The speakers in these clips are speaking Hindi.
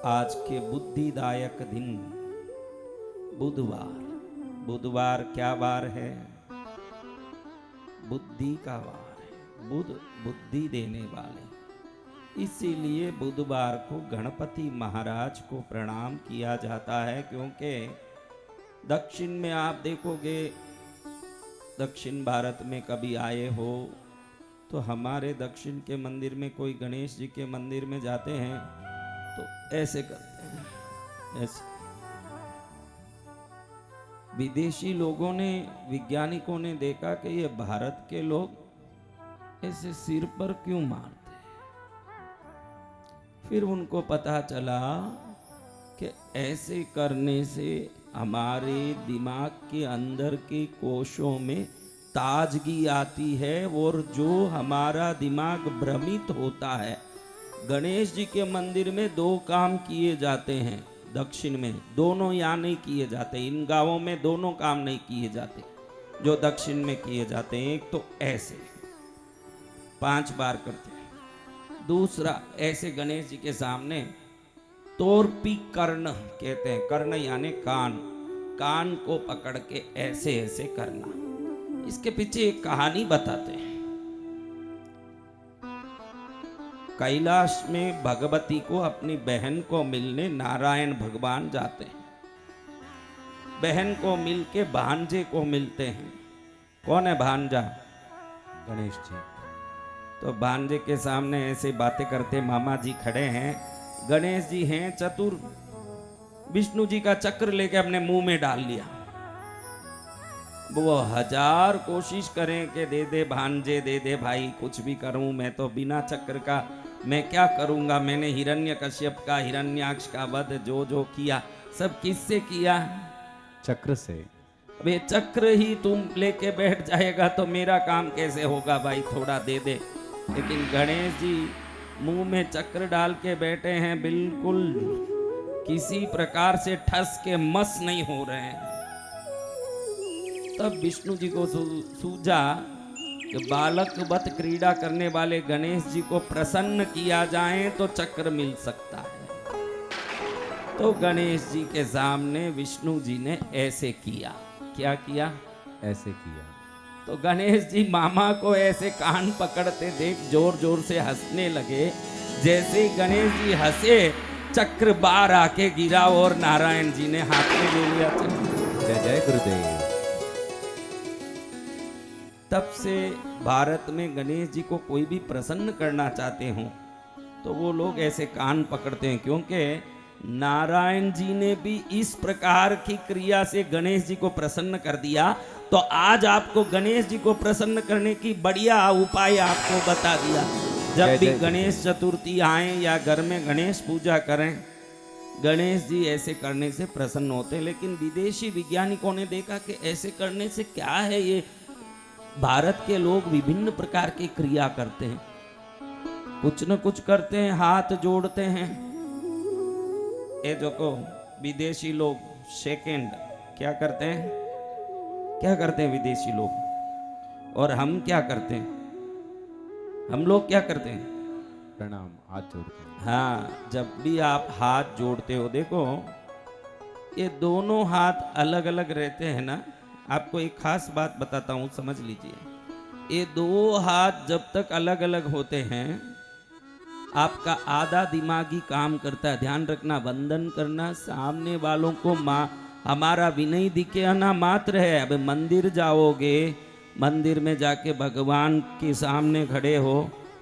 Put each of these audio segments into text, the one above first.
आज के बुद्धिदायक दिन बुधवार। बुधवार क्या वार है? बुद्धि का वार है। बुध बुद्धि देने वाले, इसीलिए बुधवार को गणपति महाराज को प्रणाम किया जाता है। क्योंकि दक्षिण में आप देखोगे, दक्षिण भारत में कभी आए हो तो हमारे दक्षिण के मंदिर में कोई गणेश जी के मंदिर में जाते हैं तो ऐसे करते हैं, ऐसे। विदेशी लोगों ने, वैज्ञानिकों ने देखा कि ये भारत के लोग ऐसे सिर पर क्यों मारते हैं। फिर उनको पता चला कि ऐसे करने से हमारे दिमाग के अंदर के कोशों में ताजगी आती है और जो हमारा दिमाग भ्रमित होता है। गणेश जी के मंदिर में दो काम किए जाते हैं दक्षिण में, दोनों यहाँ नहीं किए जाते। इन गांवों में दोनों काम नहीं किए जाते जो दक्षिण में किए जाते हैं। एक तो ऐसे 5 बार करते हैं, दूसरा ऐसे गणेश जी के सामने तोरपी कर्ण कहते हैं, कर्ण यानी कान, कान को पकड़ के ऐसे ऐसे करना। इसके पीछे एक कहानी बताते हैं। कैलाश में भगवती को अपनी बहन को मिलने नारायण भगवान जाते हैं। बहन को मिलके भांजे को मिलते हैं। कौन है भांजा? गणेश जी। तो भांजे के सामने ऐसे बातें करते, मामा जी खड़े हैं, गणेश जी हैं चतुर, विष्णु जी का चक्र लेके अपने मुंह में डाल लिया। वो 1000 कोशिश करें कि दे दे भांजे, दे दे भाई, कुछ भी करूं मैं तो बिना चक्र का मैं क्या करूंगा। मैंने हिरण्यकश्यप का, हिरण्याक्ष का वध जो जो किया सब किससे किया? चक्र से। वे चक्र ही तुम लेके बैठ जाएगा तो मेरा काम कैसे होगा भाई, थोड़ा दे दे। लेकिन गणेश जी मुंह में चक्र डाल के बैठे हैं, बिल्कुल किसी प्रकार से ठस के मस नहीं हो रहे हैं। तब विष्णु जी को सूझा कि बालक वत क्रीड़ा करने वाले गणेश जी को प्रसन्न किया जाए तो चक्र मिल सकता है। तो गणेश जी के सामने विष्णु जी ने ऐसे किया। क्या किया? ऐसे किया। तो गणेश जी मामा को ऐसे कान पकड़ते देख जोर जोर से हंसने लगे। जैसे गणेश जी हंसे, चक्र बाहर आके गिरा और नारायण जी ने हाथ में ले लिया चक्र। जय जय गुरुदेव। तब से भारत में गणेश जी को कोई भी प्रसन्न करना चाहते हो तो वो लोग ऐसे कान पकड़ते हैं। क्योंकि नारायण जी ने भी इस प्रकार की क्रिया से गणेश जी को प्रसन्न कर दिया। तो आज आपको गणेश जी को प्रसन्न करने की बढ़िया उपाय आपको बता दिया। जब भी गणेश चतुर्थी आए या घर में गणेश पूजा करें, गणेश जी ऐसे करने से प्रसन्न होते। लेकिन विदेशी वैज्ञानिकों ने देखा कि ऐसे करने से क्या है, ये भारत के लोग विभिन्न प्रकार की क्रिया करते हैं, कुछ न कुछ करते हैं, हाथ जोड़ते हैं। ये जो को विदेशी लोग सेकंड क्या करते हैं, क्या करते हैं विदेशी लोग, और हम क्या करते हैं? हम लोग क्या करते हैं? प्रणाम, हाथ जोड़ते हैं। हाँ, जब भी आप हाथ जोड़ते हो, देखो ये दोनों हाथ अलग अलग रहते हैं ना। आपको एक खास बात बताता हूँ, समझ लीजिए। ये दो हाथ जब तक अलग अलग होते हैं, आपका आधा दिमाग ही काम करता है। ध्यान रखना, वंदन करना सामने वालों को हमारा विनय दिखे ना मात्र है। अब मंदिर जाओगे, मंदिर में जाके भगवान के सामने खड़े हो,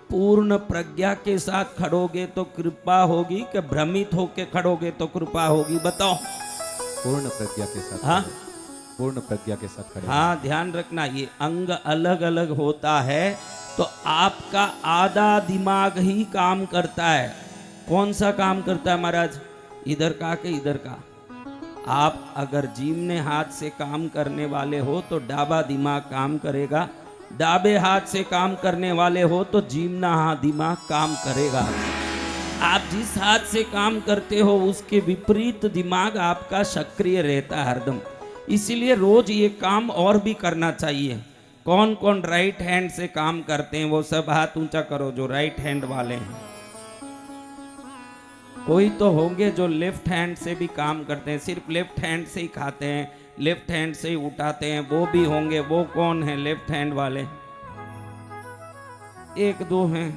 पूर्ण प्रज्ञा के साथ खड़ोगे तो कृपा होगी, कि भ्रमित होके खड़ोगे तो कृपा होगी? बताओ। पूर्ण प्रज्ञा के साथ। हाँ, पूर्ण प्रज्ञा के साथ खड़े। हाँ, ध्यान रखना, ये अंग अलग अलग होता है तो आपका आधा दिमाग ही काम करता है। कौन सा काम करता है महाराज? इधर का के इधर का। आप अगर जीमने हाथ से काम करने वाले हो तो डाबा दिमाग काम करेगा, डाबे हाथ से काम करने वाले हो तो जीमना दिमाग काम करेगा। आप जिस हाथ से काम करते हो उसके विपरीत दिमाग आपका सक्रिय रहता है हरदम। इसीलिए रोज ये काम और भी करना चाहिए। कौन कौन राइट हैंड से काम करते हैं वो सब हाथ ऊंचा करो जो राइट हैंड वाले हैं। कोई तो होंगे जो लेफ्ट हैंड से भी काम करते हैं, सिर्फ लेफ्ट हैंड से ही खाते हैं, लेफ्ट हैंड से ही उठाते हैं, वो भी होंगे। वो कौन है लेफ्ट हैंड वाले? एक दो हैं।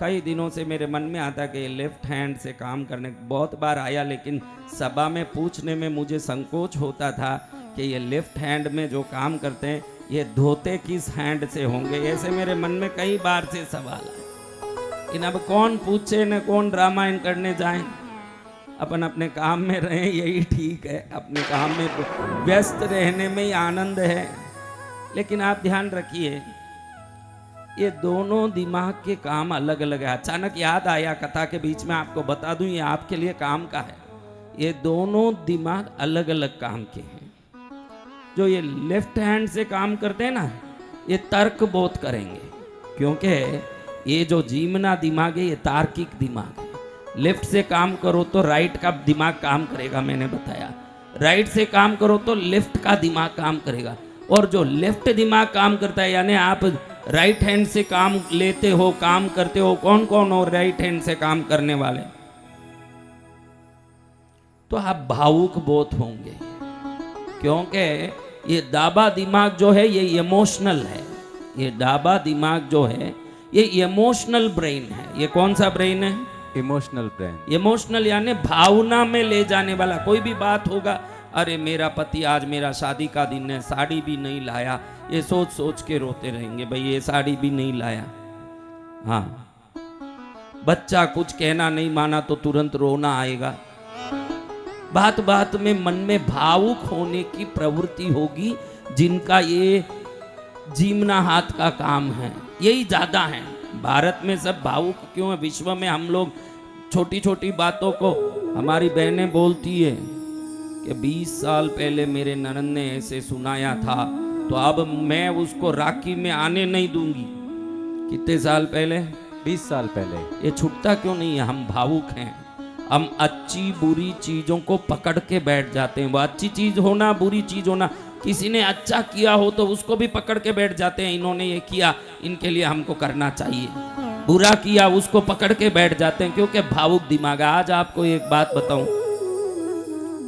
कई दिनों से मेरे मन में आता कि लेफ्ट हैंड से काम करने, बहुत बार आया, लेकिन सभा में पूछने में मुझे संकोच होता था कि ये लेफ्ट हैंड में जो काम करते हैं ये धोते किस हैंड से होंगे। ऐसे मेरे मन में कई बार से सवाल आए। इन अब कौन पूछे न कौन रामायण करने जाए, अपन अपने काम में रहें, यही ठीक है। अपने काम में व्यस्त रहने में ही आनंद है। लेकिन आप ध्यान रखिए, ये दोनों दिमाग के काम अलग अलग है। अचानक याद आया, कथा के बीच में आपको बता दूं, ये आपके लिए काम का है। ये दोनों दिमाग अलग अलग काम के हैं। जो ये लेफ्ट हैंड से काम करते हैं ना, ये तर्क बोध करेंगे, क्योंकि ये जो जीवना दिमाग है ये तार्किक दिमाग है। लेफ्ट से काम करो तो राइट का दिमाग काम करेगा, मैंने बताया। राइट से काम करो तो लेफ्ट का दिमाग काम करेगा। और जो लेफ्ट दिमाग काम करता है, यानी आप राइट हैंड से काम लेते हो, काम करते हो, कौन कौन हो राइट हैंड से काम करने वाले? तो आप भावुक बहुत होंगे, क्योंकि ये दाबा दिमाग जो है ये इमोशनल है। ये दाबा दिमाग जो है ये इमोशनल ब्रेन है। ये कौन सा ब्रेन है? Emotional brain. इमोशनल यानी भावना में ले जाने वाला। कोई भी बात होगा, अरे मेरा पति आज मेरा शादी का दिन है, साड़ी भी नहीं लाया, ये सोच सोच के रोते रहेंगे, भाई ये साड़ी भी नहीं लाया। हाँ, बच्चा कुछ कहना नहीं माना तो तुरंत रोना आएगा। बात बात में मन में भावुक होने की प्रवृत्ति होगी। जिनका ये जीवना हाथ का काम है यही ज्यादा है। भारत में सब भावुक क्यों है? विश्व में हम लोग छोटी छोटी बातों को, हमारी बहनें बोलती है कि 20 साल पहले मेरे ननद ने ऐसे सुनाया था, तो अब मैं उसको राखी में आने नहीं दूंगी। कितने साल पहले? 20 साल पहले। ये छूटता क्यों नहीं है? हम भावुक हैं। हम अच्छी बुरी चीजों को पकड़ के बैठ जाते हैं। वो अच्छी चीज होना, बुरी चीज होना, किसी ने अच्छा किया हो तो उसको भी पकड़ के बैठ जाते हैं, इन्होंने ये किया, इनके लिए हमको करना चाहिए। बुरा किया उसको पकड़ के बैठ जाते हैं, क्योंकि भावुक दिमाग है। आज आपको एक बात बताऊं,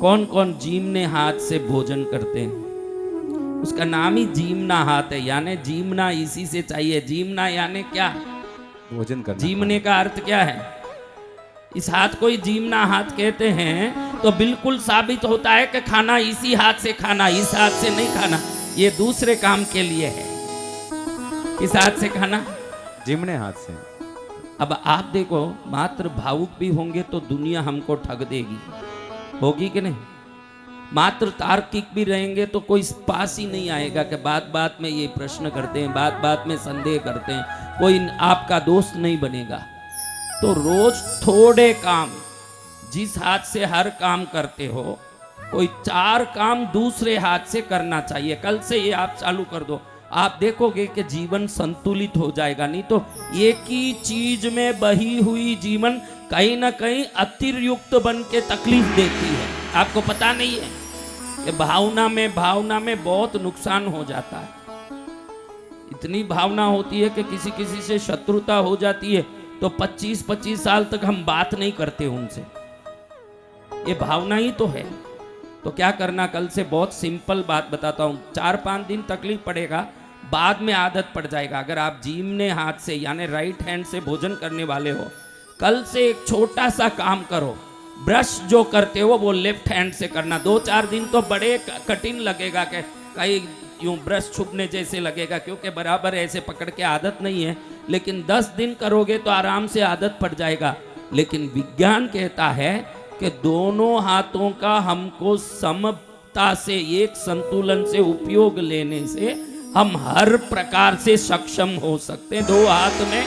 कौन कौन जीमने हाथ से भोजन करते हैं? उसका नाम ही जीमना हाथ है, यानी जीमना इसी से चाहिए। जीमना यानी क्या? भोजन करना। जीमने का अर्थ क्या है? इस हाथ को ही जीमना हाथ कहते हैं। तो बिल्कुल साबित होता है कि खाना इसी हाथ से खाना, इस हाथ से नहीं खाना। ये दूसरे काम के लिए है। किस हाथ से खाना? जिमने हाथ से। अब आप देखो, मात्र भावुक भी होंगे तो दुनिया हमको ठग देगी, होगी कि नहीं? मात्र तार्किक भी रहेंगे तो कोई पास ही नहीं आएगा कि बात बात में ये प्रश्न करते हैं, बात बात में संदेह करते हैं, कोई आपका दोस्त नहीं बनेगा। तो रोज थोड़े काम, जिस हाथ से हर काम करते हो, कोई 4 काम दूसरे हाथ से करना चाहिए। कल से ये आप चालू कर दो, आप देखोगे कि जीवन संतुलित हो जाएगा। नहीं तो एक ही चीज में बही हुई जीवन कहीं ना कहीं अतिरिक्त बन के तकलीफ देती है। आपको पता नहीं है कि भावना में बहुत नुकसान हो जाता है। इतनी भावना होती है कि किसी किसी से शत्रुता हो जाती है तो 25-25 साल तक हम बात नहीं करते उनसे। ये भावना ही तो है। तो क्या करना, कल से बहुत सिंपल बात बताता हूँ। 4-5 दिन तकलीफ पड़ेगा, बाद में आदत पड़ जाएगा। अगर आप जीमने हाथ से यानी राइट हैंड से भोजन करने वाले हो, कल से एक छोटा सा काम करो। ब्रश जो करते हो वो लेफ्ट हैंड से करना। 2-4 दिन तो बड़े कठिन लगेगा, कि कहीं यूं ब्रश छुपने जैसे लगेगा, क्योंकि बराबर ऐसे पकड़ के आदत नहीं है। लेकिन 10 दिन करोगे तो आराम से आदत पड़ जाएगा। लेकिन विज्ञान कहता है कि दोनों हाथों का हमको समता से, एक संतुलन से उपयोग लेने से हम हर प्रकार से सक्षम हो सकते हैं। 2 हाथ में,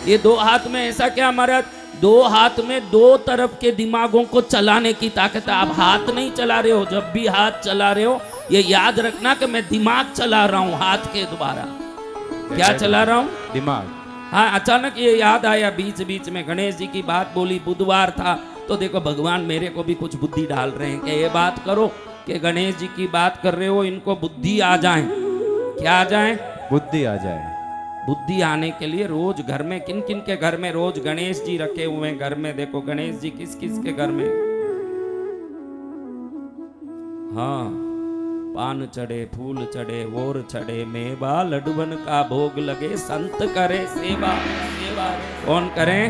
ये 2 हाथ में ऐसा क्या हमारा 2 हाथ में 2 तरफ के दिमागों को चलाने की ताकत है। आप हाथ नहीं चला रहे हो, जब भी हाथ चला रहे हो ये याद रखना कि मैं दिमाग चला रहा हूं हाथ के द्वारा। क्या चला रहा हूं? दिमाग। हाँ, अचानक ये याद आया, बीच बीच में गणेश जी की बात बोली, बुधवार था तो देखो भगवान मेरे को भी कुछ बुद्धि डाल रहे हैं कि ये बात करो कि गणेश जी की बात कर रहे हो, इनको बुद्धि आ जाए। क्या आ जाए? बुद्धि आ जाए। बुद्धि आने के लिए रोज घर में, किन किन के घर में रोज गणेश जी रखे हुए हैं घर में, देखो गणेश जी किस किस के घर में। हाँ, पान चढ़े, फूल चढ़े, वोर चढ़े, मेवा लड्डुबन का भोग लगे, संत करे सेवा। सेवा कौन करे?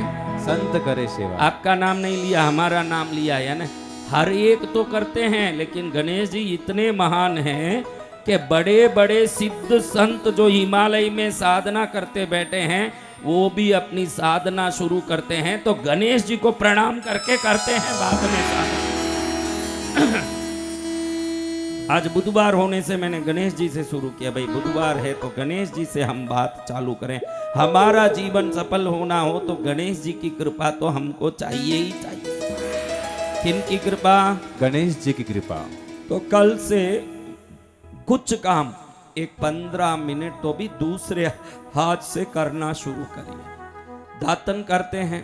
संत करे सेवा। आपका नाम नहीं लिया, हमारा नाम लिया है ना। हर एक तो करते हैं, लेकिन गणेश जी इतने महान हैं कि बड़े बड़े सिद्ध संत जो हिमालय में साधना करते बैठे हैं, वो भी अपनी साधना शुरू करते हैं तो गणेश जी को प्रणाम करके करते हैं बाद में साधना। आज बुधवार होने से मैंने गणेश जी से शुरू किया, भाई बुधवार है तो गणेश जी से हम बात चालू करें। हमारा जीवन सफल होना हो तो गणेश जी की कृपा तो हमको चाहिए ही चाहिए। किन की कृपा? गणेश जी की कृपा। तो कल से कुछ काम एक 15 मिनट तो भी दूसरे हाथ से करना शुरू करिए। दातन करते हैं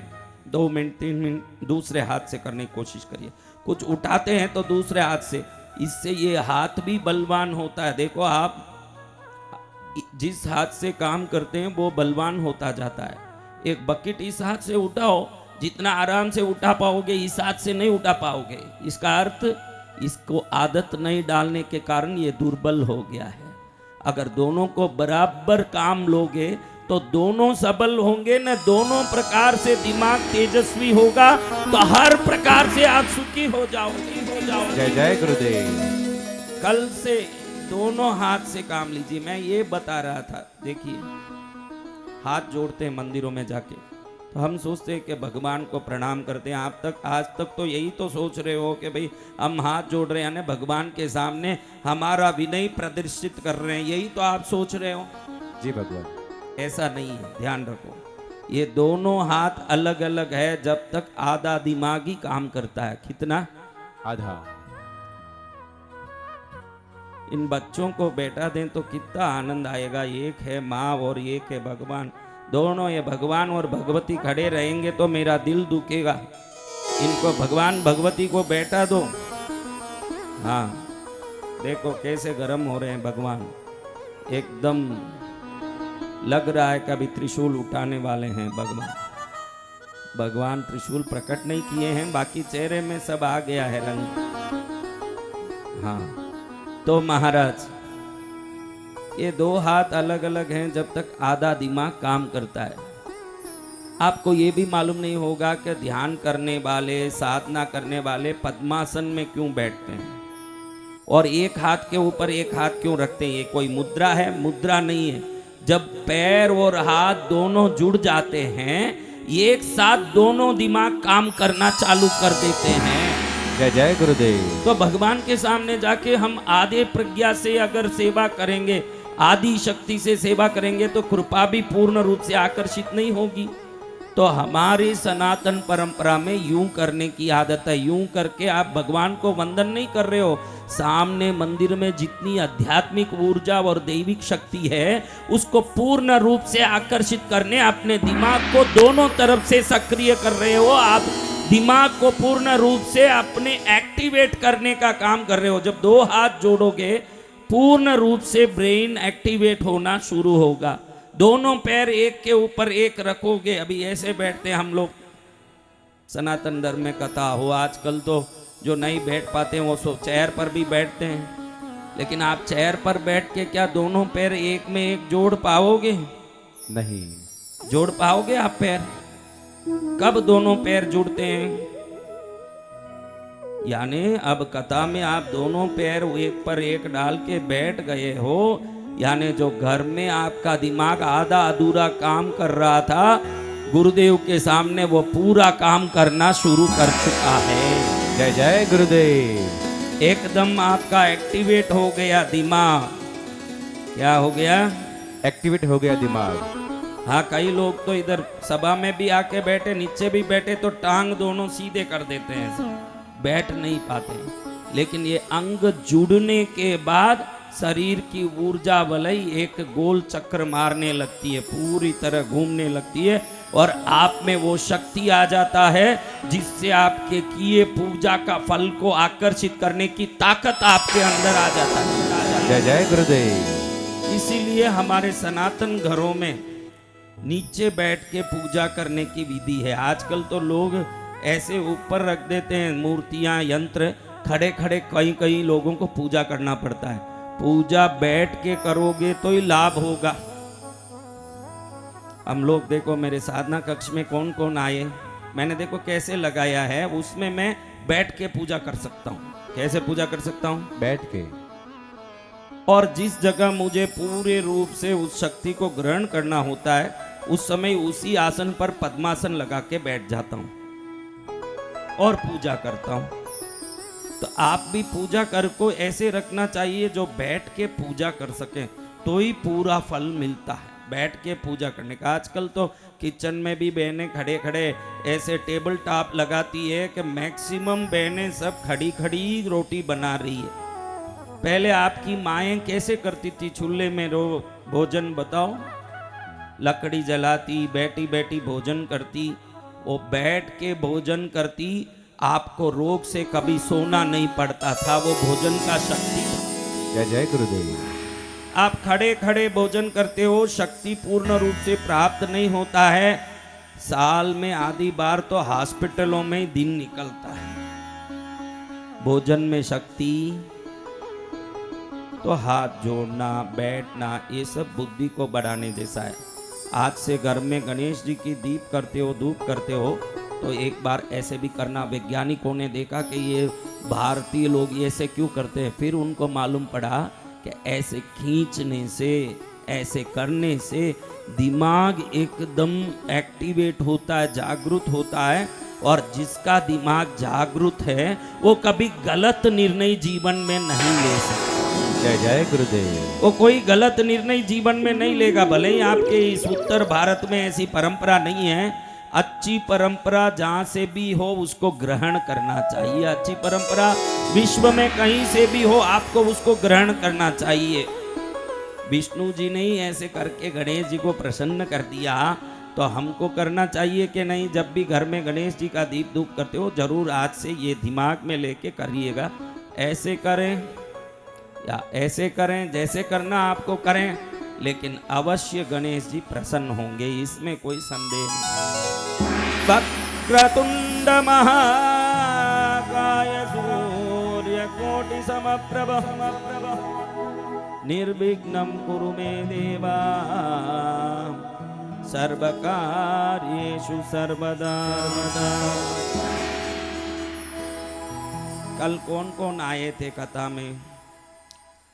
2 मिनट 3 मिनट दूसरे हाथ से करने की कोशिश करिए। कुछ उठाते हैं तो दूसरे हाथ से, इससे ये हाथ भी बलवान होता है। देखो आप जिस हाथ से काम करते हैं वो बलवान होता जाता है। एक बकेट इस हाथ से उठाओ, जितना आराम से उठा पाओगे इस हाथ से नहीं उठा पाओगे। इसका अर्थ इसको आदत नहीं डालने के कारण ये दुर्बल हो गया है। अगर दोनों को बराबर काम लोगे तो दोनों सबल होंगे न, दोनों प्रकार से दिमाग तेजस्वी होगा तो हर प्रकार से आप सुखी हो जाओगे। जय जय गुरुदेव। कल से दोनों हाथ से काम लीजिए। मैं ये बता रहा था, देखिए हाथ जोड़ते हैं मंदिरों में जाके तो हम सोचते हैं कि भगवान को प्रणाम करते हैं। आप तक आज तक तो यही तो सोच रहे हो कि भाई हम हाथ जोड़ रहे हैं यानी भगवान के सामने हमारा विनय प्रदर्शित कर रहे हैं, यही तो आप सोच रहे हो। जी भगवान, ऐसा नहीं है, ध्यान रखो। ये दोनों हाथ अलग अलग है जब तक आधा दिमाग ही काम करता है। कितना? आधा। इन बच्चों को बैठा दें तो कितना आनंद आएगा। एक है माँ और एक है भगवान, दोनों ये भगवान और भगवती खड़े रहेंगे तो मेरा दिल दुखेगा। इनको भगवान भगवती को बैठा दो। हाँ देखो कैसे गर्म हो रहे हैं भगवान, एकदम लग रहा है कभी त्रिशूल उठाने वाले हैं भगवान। भगवान त्रिशूल प्रकट नहीं किए हैं, बाकी चेहरे में सब आ गया है रंग। हाँ तो महाराज ये 2 हाथ अलग अलग हैं जब तक आधा दिमाग काम करता है। आपको ये भी मालूम नहीं होगा कि ध्यान करने वाले, साधना करने वाले पद्मासन में क्यों बैठते हैं और एक हाथ के ऊपर एक हाथ क्यों रखते हैं। ये कोई मुद्रा है? मुद्रा नहीं है। जब पैर और हाथ दोनों जुड़ जाते हैं एक साथ दोनों दिमाग काम करना चालू कर देते हैं। जय जय गुरुदेव। तो भगवान के सामने जाके हम आधे प्रज्ञा से अगर सेवा करेंगे, आदि शक्ति से सेवा करेंगे तो कृपा भी पूर्ण रूप से आकर्षित नहीं होगी। तो हमारी सनातन परंपरा में यूं करने की आदत है। यूं करके आप भगवान को वंदन नहीं कर रहे हो, सामने मंदिर में जितनी आध्यात्मिक ऊर्जा और दैविक शक्ति है उसको पूर्ण रूप से आकर्षित करने अपने दिमाग को दोनों तरफ से सक्रिय कर रहे हो। आप दिमाग को पूर्ण रूप से अपने एक्टिवेट करने का काम कर रहे हो। जब 2 हाथ जोड़ोगे पूर्ण रूप से ब्रेन एक्टिवेट होना शुरू होगा। दोनों पैर एक के ऊपर एक रखोगे। अभी ऐसे बैठते हैं हम लोग, सनातन धर्म में कथा हो, आजकल तो जो नहीं बैठ पाते हैं वो सब चेयर पर भी बैठते हैं। लेकिन आप चेयर पर बैठ के क्या दोनों पैर एक में एक जोड़ पाओगे? नहीं जोड़ पाओगे आप पैर? कब दोनों पैर जुड़ते हैं? यानी अब कथा में आप दोनों पैर एक पर एक डाल के बैठ गए हो, यानी जो घर में आपका दिमाग आधा अधूरा काम कर रहा था गुरुदेव के सामने वो पूरा काम करना शुरू कर चुका है। जय जय गुरुदेव। एकदम आपका एक्टिवेट हो गया दिमाग। क्या हो गया? एक्टिवेट हो गया दिमाग। हाँ कई लोग तो इधर सभा में भी आके बैठे, नीचे भी बैठे तो टांग दोनों सीधे कर देते हैं, बैठ नहीं पाते। लेकिन ये अंग जुड़ने के बाद शरीर की ऊर्जा वलय एक गोल चक्र मारने लगती है, पूरी तरह घूमने लगती है और आप में वो शक्ति आ जाता है जिससे आपके किए पूजा का फल को आकर्षित करने की ताकत आपके अंदर आ जाता है। जय जय गुरुदेव। इसीलिए हमारे सनातन घरों में नीचे बैठ के पूजा करने की विधि है। आजकल तो लोग ऐसे ऊपर रख देते हैं मूर्तियां, यंत्र, खड़े खड़े कई कई लोगों को पूजा करना पड़ता है। पूजा बैठ के करोगे तो ही लाभ होगा। हम लोग देखो मेरे साधना कक्ष में कौन कौन आए, मैंने देखो कैसे लगाया है, उसमें मैं बैठ के पूजा कर सकता हूँ। कैसे पूजा कर सकता हूँ? बैठ के। और जिस जगह मुझे पूरे रूप से उस शक्ति को ग्रहण करना होता है, उस समय उसी आसन पर पद्मासन लगा के बैठ जाता हूँ और पूजा करता हूँ। तो आप भी पूजा कर को ऐसे रखना चाहिए जो बैठ के पूजा कर सके, तो ही पूरा फल मिलता है बैठ के पूजा करने का। आजकल तो किचन में भी बहनें खड़े खड़े ऐसे टेबल टॉप लगाती है कि मैक्सिमम बहनें सब खड़ी खड़ी रोटी बना रही है। पहले आपकी माएँ कैसे करती थी चूल्हे में भोजन? बताओ, लकड़ी जलाती, बैठी बैठी भोजन करती, वो बैठ के भोजन करती, आपको रोग से कभी सोना नहीं पड़ता था, वो भोजन का शक्ति था। जय जय गुरुदेव। आप खड़े खड़े भोजन करते हो, शक्ति पूर्ण रूप से प्राप्त नहीं होता है। साल में आधी बार तो हॉस्पिटलों में दिन निकलता है। भोजन में शक्ति तो हाथ जोड़ना, बैठना, ये सब बुद्धि को बढ़ाने जैसा है। आज से घर में गणेश जी की दीप करते हो, धूप करते हो, तो एक बार ऐसे भी करना। वैज्ञानिकों ने देखा कि ये भारतीय लोग ऐसे क्यों करते हैं, फिर उनको मालूम पड़ा कि ऐसे खींचने से, ऐसे करने से दिमाग एकदम एक्टिवेट होता है, जागृत होता है। और जिसका दिमाग जागृत है वो कभी गलत निर्णय जीवन में नहीं ले सकता। जय जय गुरुदेव। वो कोई गलत निर्णय जीवन में नहीं लेगा। भले ही आपके इस उत्तर भारत में ऐसी परंपरा नहीं है, अच्छी परंपरा जहाँ से भी हो उसको ग्रहण करना चाहिए। अच्छी परंपरा विश्व में कहीं से भी हो, आपको उसको ग्रहण करना चाहिए। विष्णु जी ने ही ऐसे करके गणेश जी को प्रसन्न कर दिया, तो हमको करना चाहिए कि नहीं? जब भी घर में गणेश जी का दीप धूप करते हो, जरूर आज से ये दिमाग में लेके करिएगा, ऐसे करें या ऐसे करें, जैसे करना आपको करें, लेकिन अवश्य गणेश जी प्रसन्न होंगे, इसमें कोई संदेह नहीं। वक्रतुंड महाकाय सूर्यकोटि समप्रभ निर्विघ्नं कुरु मे देवा सर्वकार्येषु सर्वदा। कल कौन कौन आए थे कथा में?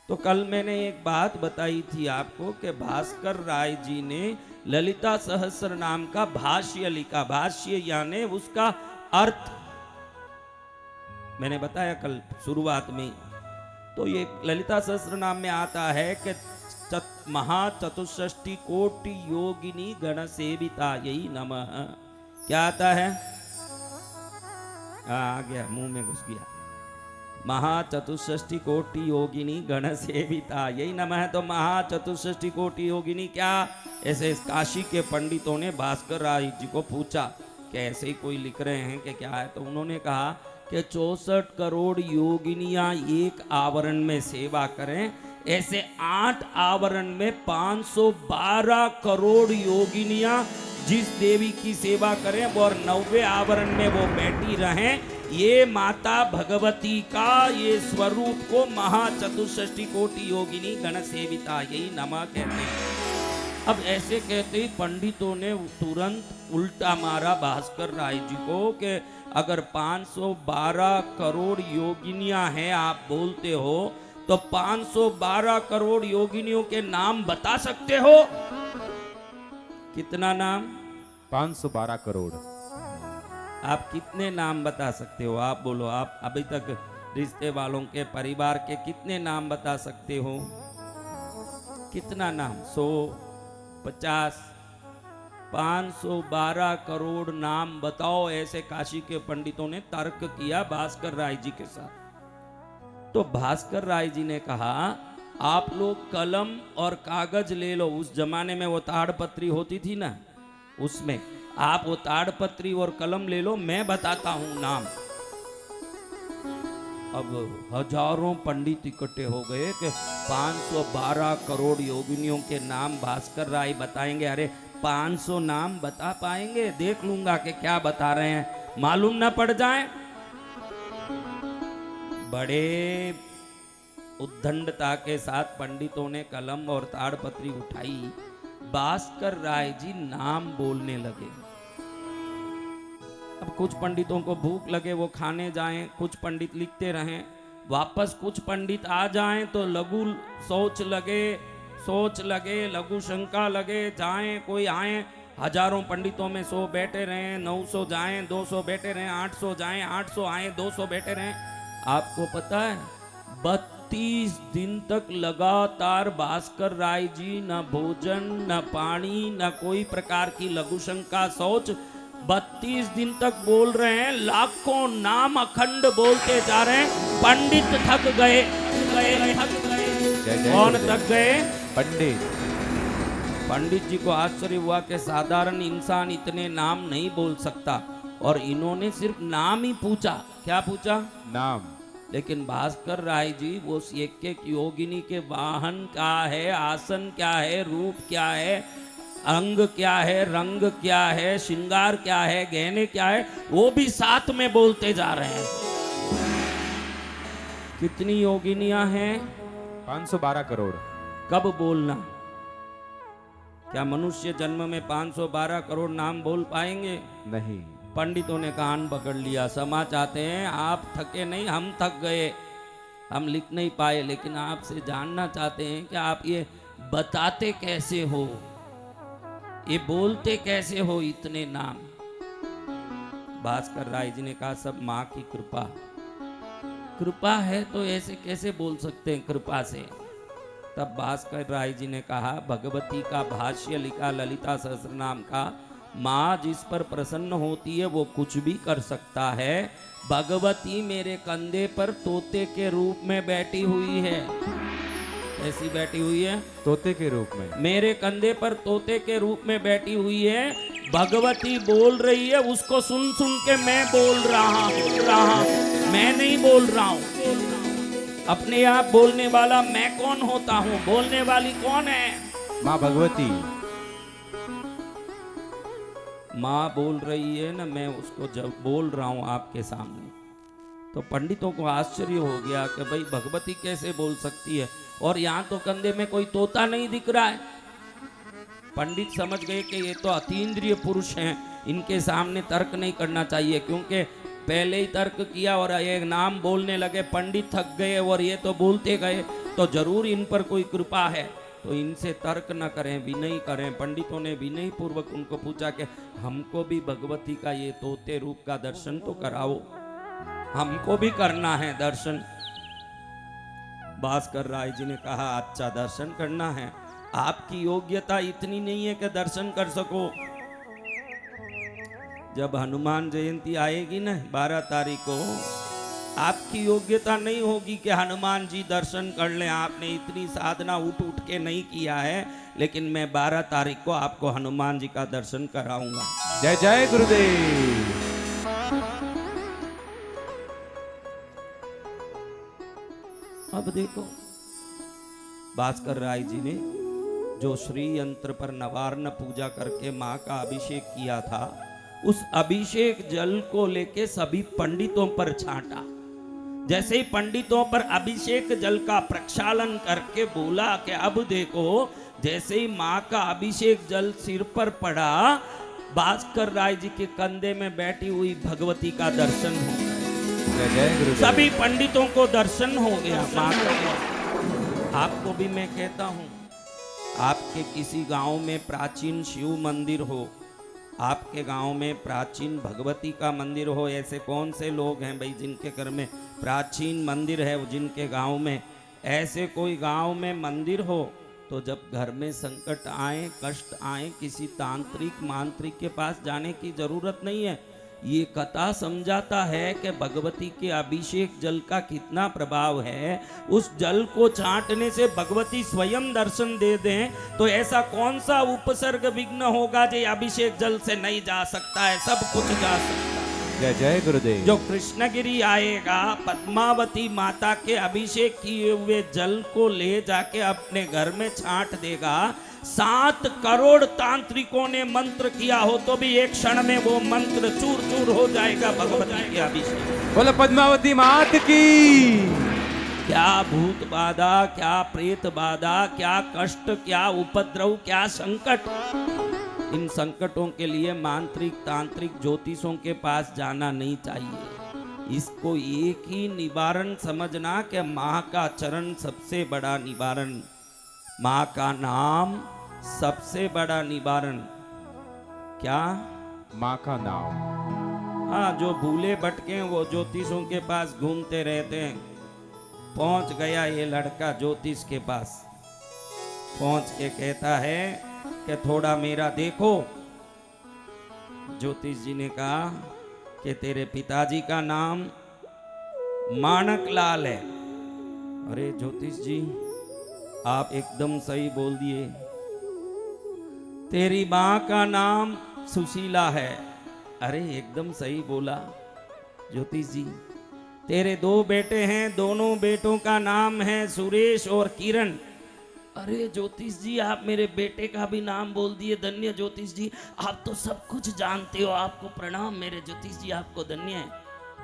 तो कल मैंने एक बात बताई थी आपको कि भास्कर राय जी ने ललिता सहस्त्र नाम का भाष्य लिखा। भाष्य यानी उसका अर्थ मैंने बताया कल शुरुआत में। तो ये ललिता सहस्त्र नाम में आता है कि महाचतुष्षष्टि कोटि योगिनी गण सेविता यही नमः। क्या आता है? आ गया, मुंह में घुस गया। महाचतुष्षष्टि कोटि योगिनी गण सेविता यही नमः। तो महाचतुष्षष्टि कोटि योगिनी क्या? ऐसे काशी के पंडितों ने भास्कर राय जी को पूछा कि ऐसे ही कोई लिख रहे हैं कि क्या है? तो उन्होंने कहा कि 64 करोड़ योगिनियां एक आवरण में सेवा करें, ऐसे 8 आवरण में 512 करोड़ योगिनियां जिस देवी की सेवा करें और 90 आवरण में वो बैठी रहें, ये माता भगवती का ये स्वरूप को महाचतुष्षष्टि कोटि योगिनी गण सेविता यही नमः कहते हैं। अब ऐसे कहते ही पंडितों ने तुरंत उल्टा मारा भास्कर राय जी को कि अगर 512 करोड़ योगिनियां हैं आप बोलते हो, तो 512 करोड़ योगिनियों के नाम बता सकते हो? कितना नाम? 512 करोड़। आप कितने नाम बता सकते हो? आप बोलो। आप अभी तक रिश्ते वालों के, परिवार के कितने नाम बता सकते हो? कितना नाम? 100, 50, 512 करोड़ नाम बताओ। ऐसे काशी के पंडितों ने तर्क किया भास्कर राय जी के साथ। तो भास्कर राय जी ने कहा आप लोग कलम और कागज ले लो। उस जमाने में वो ताड़पत्री होती थी ना, उसमें आप वो ताड़पत्री और कलम ले लो, मैं बताता हूं नाम। अब हजारों पंडित इकट्ठे हो गए कि 512 करोड़ योगिनियों के नाम भास्कर राय बताएंगे। अरे 500 नाम बता पाएंगे? देख लूंगा कि क्या बता रहे हैं, मालूम ना पड़ जाए। बड़े उद्दंडता के साथ पंडितों ने कलम और ताड़पत्री उठाई। भास्कर राय जी नाम बोलने लगे। अब कुछ पंडितों को भूख लगे, वो खाने जाएं, कुछ पंडित लिखते रहें, वापस कुछ पंडित आ जाएं तो लघु सोच लगे, लघु शंका लगे, जाएं कोई आए। हजारों पंडितों में 100 बैठे रहे, 900 जाएं, 200 बैठे रहे, 800 जाएं, 800 आए, 200 बैठे रहे। आपको पता है 32 दिन तक लगातार भास्कर राय जी न भोजन, न पानी, न कोई प्रकार की लघु शंका सोच, 32 दिन तक बोल रहे हैं। लाखों नाम अखंड बोलते जा रहे हैं। पंडित थक गए। कौन थक गए? पंडित। पंडित जी को आश्चर्य हुआ कि साधारण इंसान इतने नाम नहीं बोल सकता, और इन्होंने सिर्फ नाम ही पूछा। क्या पूछा? नाम। लेकिन भास्कर राय जी वो एक योगिनी के वाहन क्या है, आसन क्या है, रूप क्या है, अंग क्या है, रंग क्या है, श्रृंगार क्या है, गहने क्या है, वो भी साथ में बोलते जा रहे हैं। कितनी योगिनियां हैं? 512 करोड़। कब बोलना? क्या मनुष्य जन्म में 512 करोड़ नाम बोल पाएंगे? नहीं। पंडितों ने कान पकड़ लिया। क्षमा चाहते हैं, आप थके नहीं, हम थक गए, हम लिख नहीं पाए, लेकिन आपसे जानना चाहते हैं कि आप ये बताते कैसे हो, ये बोलते कैसे हो इतने नाम? भास्कर राय जी ने कहा सब माँ की कृपा। कृपा है तो ऐसे कैसे बोल सकते हैं कृपा से? तब भास्कर राय जी ने कहा भगवती का भाष्य लिखा ललिता सहस्त्रनाम का, माँ जिस पर प्रसन्न होती है वो कुछ भी कर सकता है। भगवती मेरे कंधे पर तोते के रूप में बैठी हुई है। कैसी बैठी हुई है? तोते के रूप में। मेरे कंधे पर तोते के रूप में बैठी हुई है। भगवती बोल रही है, उसको सुन सुन के मैं बोल रहा हूँ, मैं नहीं बोल रहा हूँ। अपने आप बोलने वाला मैं कौन होता हूँ? बोलने वाली कौन है? माँ भगवती। माँ बोल रही है ना, मैं उसको जब बोल रहा हूं आपके सामने। तो पंडितों को आश्चर्य हो गया कि भाई भगवती कैसे बोल सकती है, और यहाँ तो कंधे में कोई तोता नहीं दिख रहा है। पंडित समझ गए कि ये तो अतीन्द्रिय पुरुष हैं, इनके सामने तर्क नहीं करना चाहिए, क्योंकि पहले ही तर्क किया और एक नाम बोलने लगे। पंडित थक गए और ये तो बोलते गए, तो जरूर इन पर कोई कृपा है, तो इनसे तर्क न करें, विनय करें। पंडितों ने विनय पूर्वक उनको पूछा कि हमको भी भगवती का ये तोते रूप का दर्शन तो कराओ, हमको भी करना है दर्शन। भास्कर राय जी ने कहा अच्छा दर्शन करना है, आपकी योग्यता इतनी नहीं है कि दर्शन कर सको। जब हनुमान जयंती आएगी ना 12 तारीख को, आपकी योग्यता नहीं होगी कि हनुमान जी दर्शन कर लें। आपने इतनी साधना उठ उठ के नहीं किया है, लेकिन मैं 12 तारीख को आपको हनुमान जी का दर्शन कराऊंगा। जय जय गुरुदेव। अब देखो भास्कर राय जी ने जो श्री यंत्र पर नवार्ण पूजा करके माँ का अभिषेक किया था, उस अभिषेक जल को लेके सभी पंडितों पर छांटा। जैसे ही पंडितों पर अभिषेक जल का प्रक्षालन करके बोला कि अब देखो, जैसे ही माँ का अभिषेक जल सिर पर पड़ा, भास्कर राय जी के कंधे में बैठी हुई भगवती का दर्शन हो गया। जय जय गुरुदेव। सभी पंडितों को दर्शन हो गया माँ का। आपको भी मैं कहता हूँ, आपके किसी गांव में प्राचीन शिव मंदिर हो, आपके गांव में प्राचीन भगवती का मंदिर हो, ऐसे कौन से लोग हैं भाई जिनके घर में प्राचीन मंदिर है, जिनके गांव में ऐसे कोई गांव में मंदिर हो, तो जब घर में संकट आए, कष्ट आए, किसी तांत्रिक मांत्रिक के पास जाने की जरूरत नहीं है। ये कथा समझाता है कि भगवती के अभिषेक जल का कितना प्रभाव है। उस जल को छांटने से भगवती स्वयं दर्शन दे दें, तो ऐसा कौन सा उपसर्ग विघ्न होगा जो अभिषेक जल से नहीं जा सकता है? सब कुछ जा सकता है। जय जय गुरुदेव। जो कृष्णगिरी आएगा, पद्मावती माता के अभिषेक किए हुए जल को ले जाके अपने घर में छांट देगा, 7 करोड़ तांत्रिकों ने मंत्र किया हो तो भी एक क्षण में वो मंत्र चूर चूर हो जाएगा भगवती के अभिषेक। बोलो पद्मावती मात की। क्या भूत बाधा, क्या प्रेत बाधा, क्या कष्ट, क्या उपद्रव, क्या संकट, इन संकटों के लिए मांत्रिक तांत्रिक ज्योतिषों के पास जाना नहीं चाहिए। इसको एक ही निवारण समझना कि माँ का चरण सबसे बड़ा निवारण, माँ का नाम सबसे बड़ा निवारण। क्या? माँ का नाम। हाँ, जो भूले भटके हैं वो ज्योतिषों के पास घूमते रहते हैं। पहुंच गया ये लड़का ज्योतिष के पास, पहुंच के कहता है कि थोड़ा मेरा देखो। ज्योतिष जी ने कहा कि तेरे पिताजी का नाम माणक लाल है। अरे ज्योतिष जी, आप एकदम सही बोल दिए। तेरी माँ का नाम सुशीला है। अरे एकदम सही बोला ज्योतिष जी। तेरे 2 बेटे हैं, दोनों बेटों का नाम है सुरेश और किरण। अरे ज्योतिष जी, आप मेरे बेटे का भी नाम बोल दिए। धन्य ज्योतिष जी, आप तो सब कुछ जानते हो, आपको प्रणाम मेरे ज्योतिष जी, आपको धन्य है।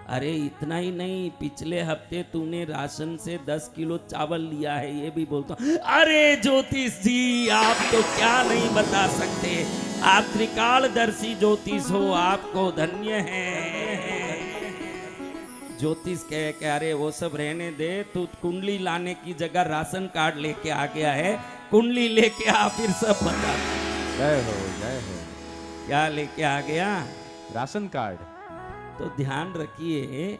अरे इतना ही नहीं, पिछले हफ्ते तूने राशन से 10 किलो चावल लिया है, ये भी बोलता हूं। अरे ज्योतिष जी, आप तो क्या नहीं बता सकते, आप त्रिकालदर्शी ज्योतिष हो, आपको धन्य है। ज्योतिष कहे कि अरे वो सब रहने दे, तू कुंडली लाने की जगह राशन कार्ड लेके आ गया है, कुंडली लेके आ फिर सब बता। जय हो जय हो। क्या लेके आ गया? Ration card. तो ध्यान रखिए,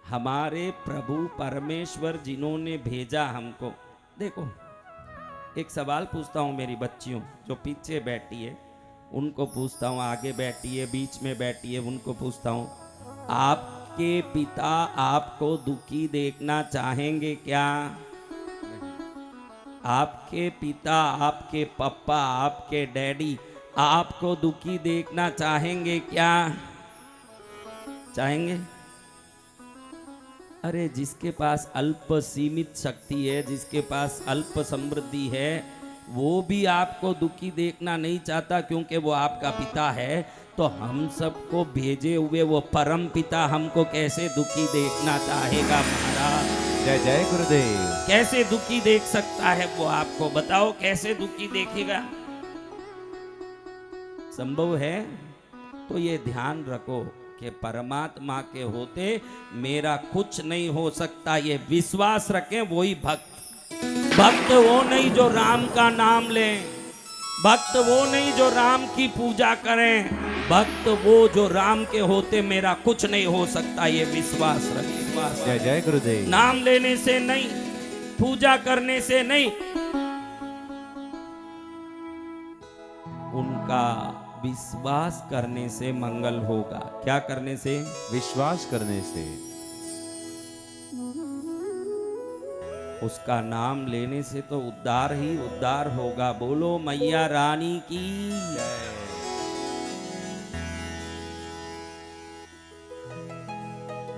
हमारे प्रभु परमेश्वर जिन्होंने भेजा हमको। देखो, एक सवाल पूछता हूँ मेरी बच्चियों जो पीछे बैठी है, उनको पूछता हूँ, आगे बैठी है, बीच में बैठी है, उनको पूछता हूँ, आपके पिता आपको दुखी देखना चाहेंगे क्या? आपके पिता, आपके पापा, आपके डैडी आपको दुखी देखना चाहेंगे क्या? चाहेंगे? अरे जिसके पास अल्प सीमित शक्ति है, जिसके पास अल्प समृद्धि है, वो भी आपको दुखी देखना नहीं चाहता, क्योंकि वो आपका पिता है। तो हम सबको भेजे हुए वो परम पिता हमको कैसे दुखी देखना चाहेगा महाराज? जय जय गुरुदेव। कैसे दुखी देख सकता है वो? आपको बताओ, कैसे दुखी देखेगा? संभव है? तो ये ध्यान रखो कि परमात्मा के होते मेरा कुछ नहीं हो सकता, ये विश्वास रखें। वही भक्त वो नहीं जो राम का नाम लें, भक्त वो नहीं जो राम की पूजा करें, भक्त वो जो राम के होते मेरा कुछ नहीं हो सकता, ये विश्वास रखें। जय जय गुरुदेव। नाम लेने से नहीं, पूजा करने से नहीं, उनका विश्वास करने से मंगल होगा। क्या करने से? विश्वास करने से। उसका नाम लेने से तो उद्धार ही उद्धार होगा। बोलो मैया रानी की जय।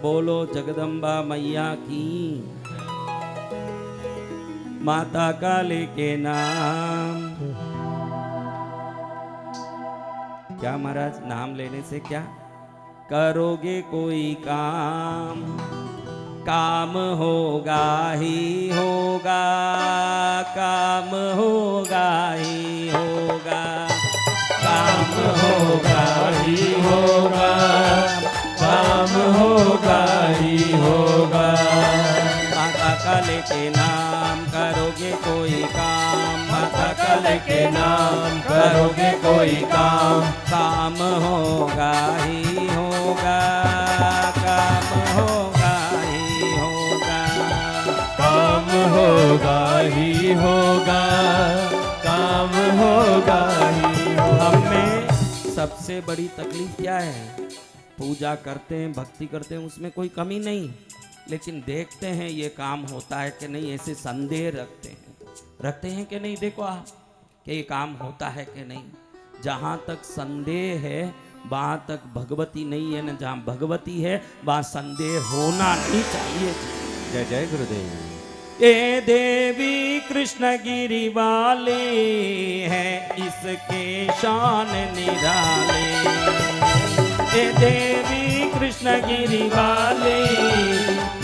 बोलो जगदम्बा मैया की। माता का लेके नाम। क्या महाराज, नाम लेने से क्या करोगे? कोई काम, काम होगा ही होगा, काम होगा ही होगा, काम होगा ही होगा, काम होगा ही होगा। माता का लेके नाम करोगे कोई काम, माता का लेके नाम करोगे कोई काम, काम होगा ही होगा, काम होगा ही होगा, काम होगा ही होगा, काम होगा ही होगा। हमें सबसे बड़ी तकलीफ क्या है? पूजा करते हैं, भक्ति करते हैं, उसमें कोई कमी नहीं, लेकिन देखते हैं ये काम होता है कि नहीं, ऐसे संदेह रखते हैं कि नहीं? देखो आप कि ये काम होता है कि नहीं। जहाँ तक संदेह है वहाँ तक भगवती नहीं है ना, जहाँ भगवती है वहाँ संदेह होना नहीं चाहिए। जय जय गुरुदेव। ये देवी कृष्णगिरी वाले हैं, इसके शान निराले। ये देवी कृष्णगिरी वाले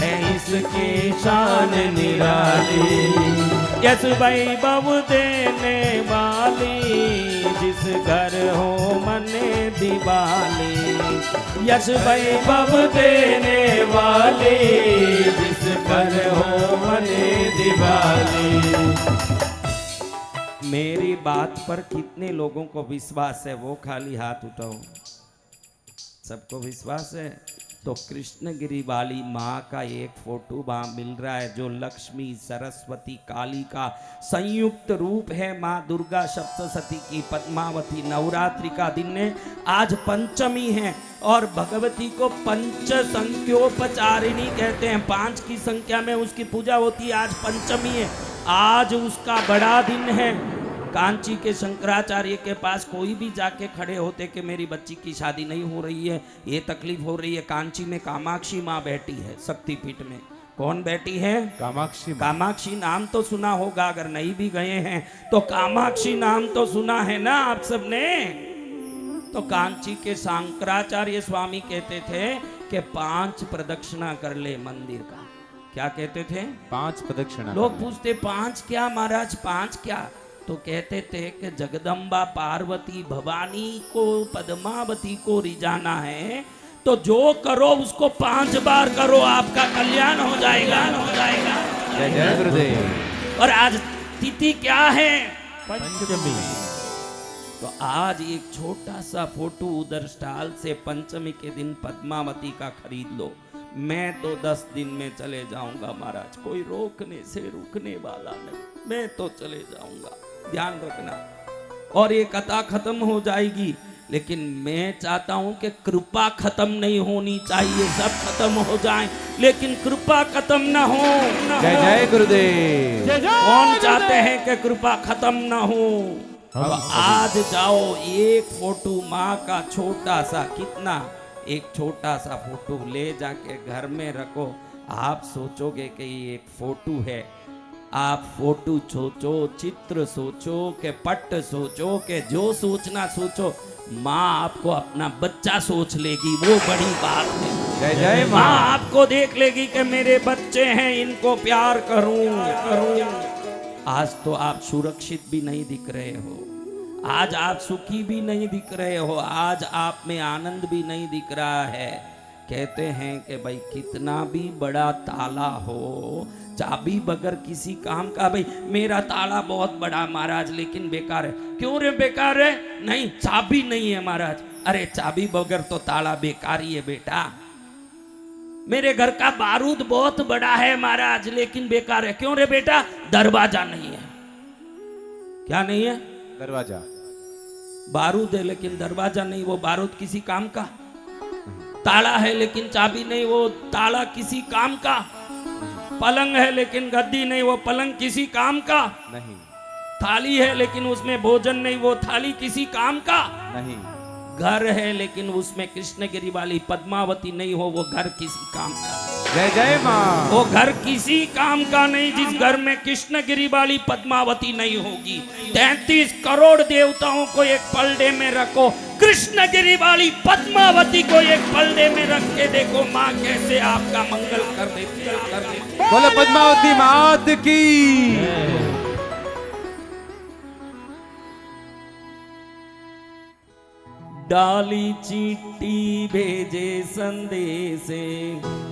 हैं, इसके शान निराले। यश वैभव देने वाली, जिस घर हो मने दिवाली। यश वैभव देने वाली, जिस घर हो मने दिवाली। मेरी बात पर कितने लोगों को विश्वास है वो खाली हाथ उठाओ। सबको विश्वास है? तो कृष्णगिरी वाली माँ का एक फोटो वहाँ मिल रहा है, जो लक्ष्मी सरस्वती काली का संयुक्त रूप है। माँ दुर्गा सप्तशती की पद्मावती। नवरात्रि का दिन है, आज पंचमी है और भगवती को पंच संख्योपचारिणी कहते हैं। 5 की संख्या में उसकी पूजा होती है। आज पंचमी है, आज उसका बड़ा दिन है। कांची के शंकराचार्य के पास कोई भी जाके खड़े होते कि मेरी बच्ची की शादी नहीं हो रही है, ये तकलीफ हो रही है। कांची में कामाक्षी माँ बैठी है, शक्तिपीठ में। कौन बैठी है? कामाक्षी। कामाक्षी नाम तो सुना होगा, अगर नहीं भी गए हैं तो कामाक्षी नाम तो सुना है ना आप सबने। तो कांची के शंकराचार्य स्वामी कहते थे कि 5 प्रदक्षिणा कर ले मंदिर का। क्या कहते थे? 5 प्रदक्षिणा। लोग पूछते 5 क्या महाराज, 5 क्या? तो कहते थे कि जगदम्बा पार्वती भवानी को पद्मावती को रिझाना है तो जो करो उसको 5 बार करो, आपका कल्याण हो जाएगा, हो जाएगा। जय जय गुरुदेव। और आज तिथि क्या है? पंचमी। तो आज एक छोटा सा फोटो उधर स्टॉल से पंचमी के दिन पद्मावती का खरीद लो। मैं तो 10 दिन में चले जाऊंगा महाराज, कोई रोकने से रुकने वाला नहीं, मैं तो चले जाऊंगा, ध्यान रखना। और ये कथा खत्म हो जाएगी, लेकिन मैं चाहता हूं कि कृपा खत्म नहीं होनी चाहिए। सब खत्म हो जाए लेकिन कृपा खत्म ना हो। जय जय गुरुदेव। कौन चाहते हैं कि कृपा खत्म ना हो? अब आज जाओ, एक फोटो माँ का छोटा सा, कितना, एक छोटा सा फोटो ले जाके घर में रखो। आप सोचोगे कि ये एक फोटो है। आप फोटो सोचो, चित्र सोचो, के पट सोचो, के जो सोचना सोचो, माँ आपको अपना बच्चा सोच लेगी, वो बड़ी बात है। जय जय माँ माँ। आपको देख लेगी कि मेरे बच्चे हैं, इनको प्यार करूं। आज तो आप सुरक्षित भी नहीं दिख रहे हो, आज आप सुखी भी नहीं दिख रहे हो, आज आप में आनंद भी नहीं दिख रहा है। कहते हैं कि भाई कितना भी बड़ा ताला हो, चाबी बगैर किसी काम का। भाई मेरा ताला बहुत बड़ा महाराज लेकिन बेकार है। क्यों रे बेकार है? नहीं, चाबी नहीं है महाराज। अरे चाबी बगैर तो ताला बेकार ही है बेटा। मेरे घर का बारूद बहुत बड़ा है महाराज लेकिन बेकार है। क्यों रे बेटा? दरवाजा नहीं है। क्या नहीं है? दरवाजा। बारूद है लेकिन दरवाजा नहीं, वो बारूद किसी काम का। ताला है लेकिन चाबी नहीं, वो ताला किसी काम का। पलंग है लेकिन गद्दी नहीं, वो पलंग किसी काम का नहीं। थाली है लेकिन उसमें भोजन नहीं, वो थाली किसी काम का नहीं। घर है लेकिन उसमें कृष्णगिरी वाली पद्मावती नहीं हो, वो घर किसी काम का। जय जय माँ। वो घर किसी काम का नहीं जिस घर में कृष्णगिरी वाली पद्मावती नहीं होगी। 33 करोड़ देवताओं को एक पलड़े में रखो, कृष्णगिरी वाली पद्मावती को एक पलड़े में रख के देखो माँ कैसे आपका मंगल कर देती है। बोलो पद्मावती मात की। डाली चिट्ठी भेजे संदेशे,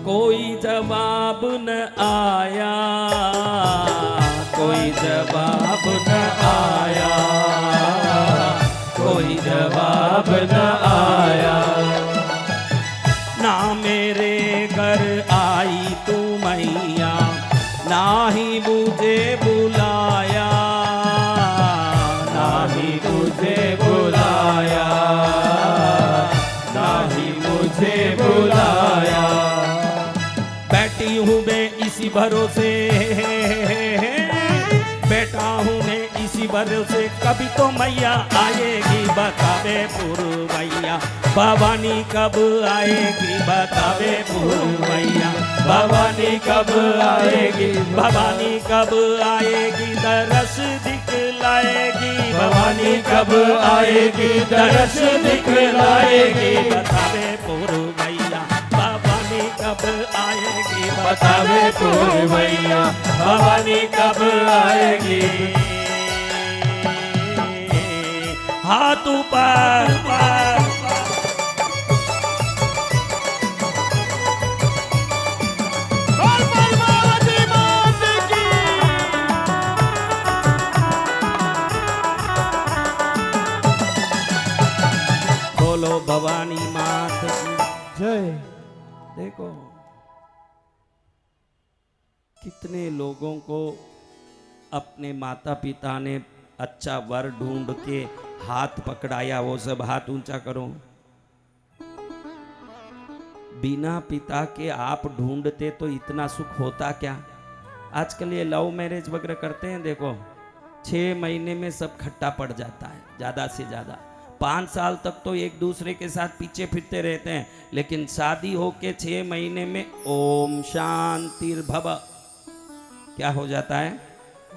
कोई जवाब न आया, कोई जवाब न आया, कोई जवाब न आया। ना मेरे घर आई तू मैया, ना ही मुझे बुलाया, ना ही मुझे बुलाया, बुलाया। बैठी हूँ मैं इसी भरोसे, बैठा हूँ मैं इसी भरोसे, कभी तो मैया आएगी बतावे पुरवैया, भवानी कब आएगी बतावे पुरवैया, भवानी कब आएगी, भवानी कब आएगी, दरस दिखलाएगी, भवानी कब आएगी, दरस दिखलाएगी, बतावे पुरवैया, भवानी कब आएगी, बतावे पुरवैया, भवानी कब आएगी। हाथ ऊपर बोलो भवानी मात की जय। देखो कितने लोगों को अपने माता पिता ने अच्छा वर ढूंढ के हाथ पकड़ाया, वो सब हाथ ऊंचा करो। बिना पिता के आप ढूंढते तो इतना सुख होता क्या। आजकल ये लव मैरिज वगैरह करते हैं, देखो 6 महीने में सब खट्टा पड़ जाता है, ज्यादा से ज्यादा 5 साल तक तो एक दूसरे के साथ पीछे फिरते रहते हैं, लेकिन शादी होके 6 महीने में ओम शांतिर्भव क्या हो जाता है,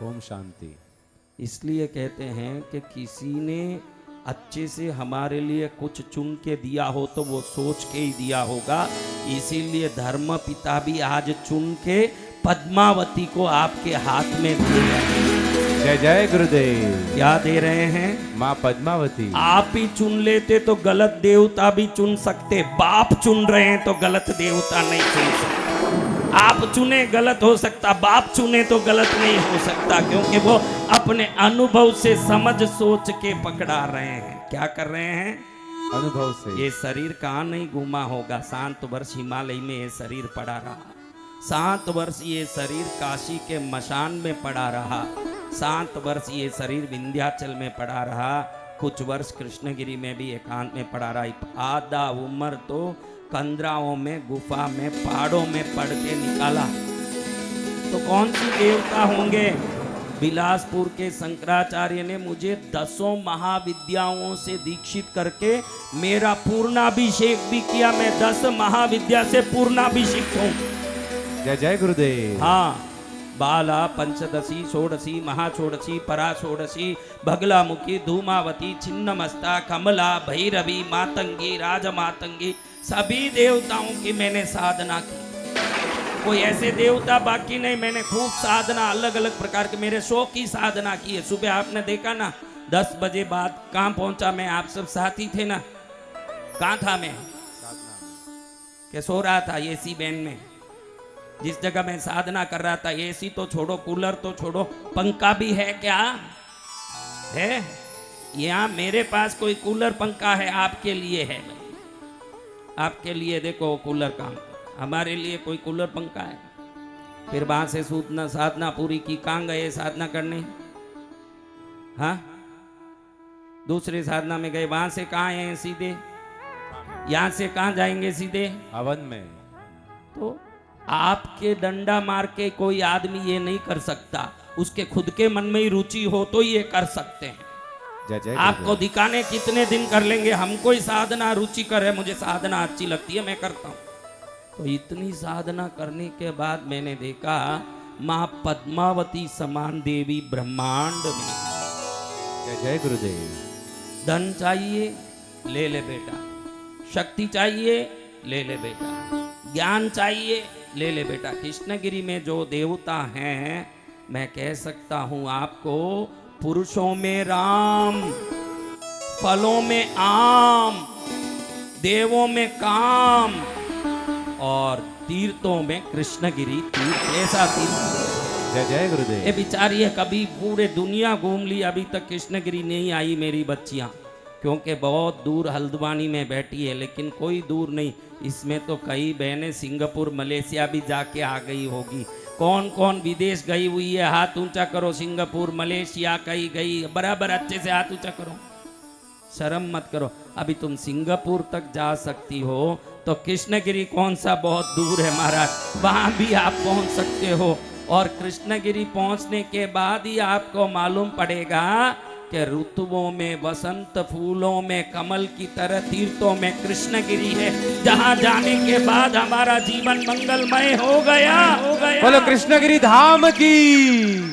ओम शांति। इसलिए कहते हैं कि किसी ने अच्छे से हमारे लिए कुछ चुन के दिया हो तो वो सोच के ही दिया होगा। इसीलिए धर्म पिता भी आज चुन के पद्मावती को आपके हाथ में दे रहे हैं। जय जय गुरुदेव। क्या दे रहे हैं, माँ पद्मावती। आप ही चुन लेते तो गलत देवता भी चुन सकते, बाप चुन रहे हैं तो गलत देवता नहीं चुन सकते। आप चुने गलत हो सकता, बाप चुने तो गलत नहीं हो सकता, क्योंकि वो अपने अनुभव से समझ सोच के पकड़ा रहे हैं। क्या कर रहे हैं, अनुभव से। ये शरीर कहाँ नहीं घूमा होगा, 7 वर्ष हिमालय में ये शरीर पड़ा रहा, 7 वर्ष ये शरीर काशी के मशान में पड़ा रहा, 7 वर्ष ये शरीर विंध्याचल में पड़ा रहा, कुछ वर्ष कृष्णगिरी में भी एकांत में पड़ा रहा। आधा उम्र तो कंदराओं में, गुफा में, पहाड़ों में पढ़ के निकाला। तो कौन सी देवता होंगे। बिलासपुर के शंकराचार्य ने मुझे 10 महाविद्याओं से दीक्षित करके मेरा पूर्णाभिषेक भी किया। मैं 10 महाविद्या से पूर्णाभिषिक्त हूँ। जय जय गुरुदेव। हाँ, बाला पंचदशी षोडशी महाषोडशी पराषोडशी भगलामुखी धूमावती छिन्नमस्ता कमला भैरवी मातंगी राजमातंगी सभी देवताओं की मैंने साधना की। कोई ऐसे देवता बाकी नहीं, मैंने खूब साधना अलग अलग प्रकार के मेरे शौक की साधना की है। सुबह आपने देखा ना 10 बजे बाद कहाँ पहुंचा मैं, आप सब साथी थे ना, कहाँ था मैं, क्या सो रहा था एसी वैन में। जिस जगह मैं साधना कर रहा था, एसी तो छोड़ो, कूलर तो छोड़ो, पंखा भी है क्या है। यहाँ मेरे पास कोई कूलर पंखा है, आपके लिए है, आपके लिए देखो कूलर काम, हमारे लिए कोई कूलर पंखा है। फिर वहां से सूतना साधना पूरी की, कहाँ गए साधना करने, हाँ दूसरे साधना में गए, वहां से कहाँ आए सीधे, यहाँ से कहाँ जाएंगे सीधे हवन में। तो आपके डंडा मार के कोई आदमी ये नहीं कर सकता, उसके खुद के मन में ही रुचि हो तो ये कर सकते हैं। जय जय आपको दिखाने कितने दिन कर लेंगे, हमको ही साधना रुचिकर है, मुझे साधना अच्छी लगती है, मैं करता हूँ। तो इतनी साधना करने के बाद मैंने देखा माँ पद्मावती समान देवी ब्रह्मांड में। जय जय गुरुदेव। धन चाहिए ले ले बेटा, शक्ति चाहिए ले ले बेटा, ज्ञान चाहिए ले ले बेटा। कृष्णगिरी में जो देवता हैं, मैं कह सकता हूं आपको, पुरुषों में राम, फलों में आम, देवों में काम और तीर्थों में कृष्णगिरी तीर्थ। ऐसा तीर्थ। जय जय गुरुदेव। ये बिचारी है, कभी पूरे दुनिया घूम ली, अभी तक कृष्णगिरी नहीं आई मेरी बच्चियां, क्योंकि बहुत दूर हल्द्वानी में बैठी है, लेकिन कोई दूर नहीं। इसमें तो कई बहनें सिंगापुर मलेशिया भी जाके आ गई होगी। कौन कौन विदेश गई हुई है, हाथ ऊंचा करो। सिंगापुर मलेशिया कहीं गई, बराबर अच्छे से हाथ ऊंचा करो, शर्म मत करो। अभी तुम सिंगापुर तक जा सकती हो तो कृष्णगिरी कौन सा बहुत दूर है महाराज, वहां भी आप पहुंच सकते हो। और कृष्णगिरी पहुंचने के बाद ही आपको मालूम पड़ेगा कि ऋतुओं में वसंत, फूलों में कमल की तरह तीर्थों में कृष्णगिरी है, जहां जाने के बाद हमारा जीवन मंगलमय हो गया। बोलो कृष्णगिरी धाम की।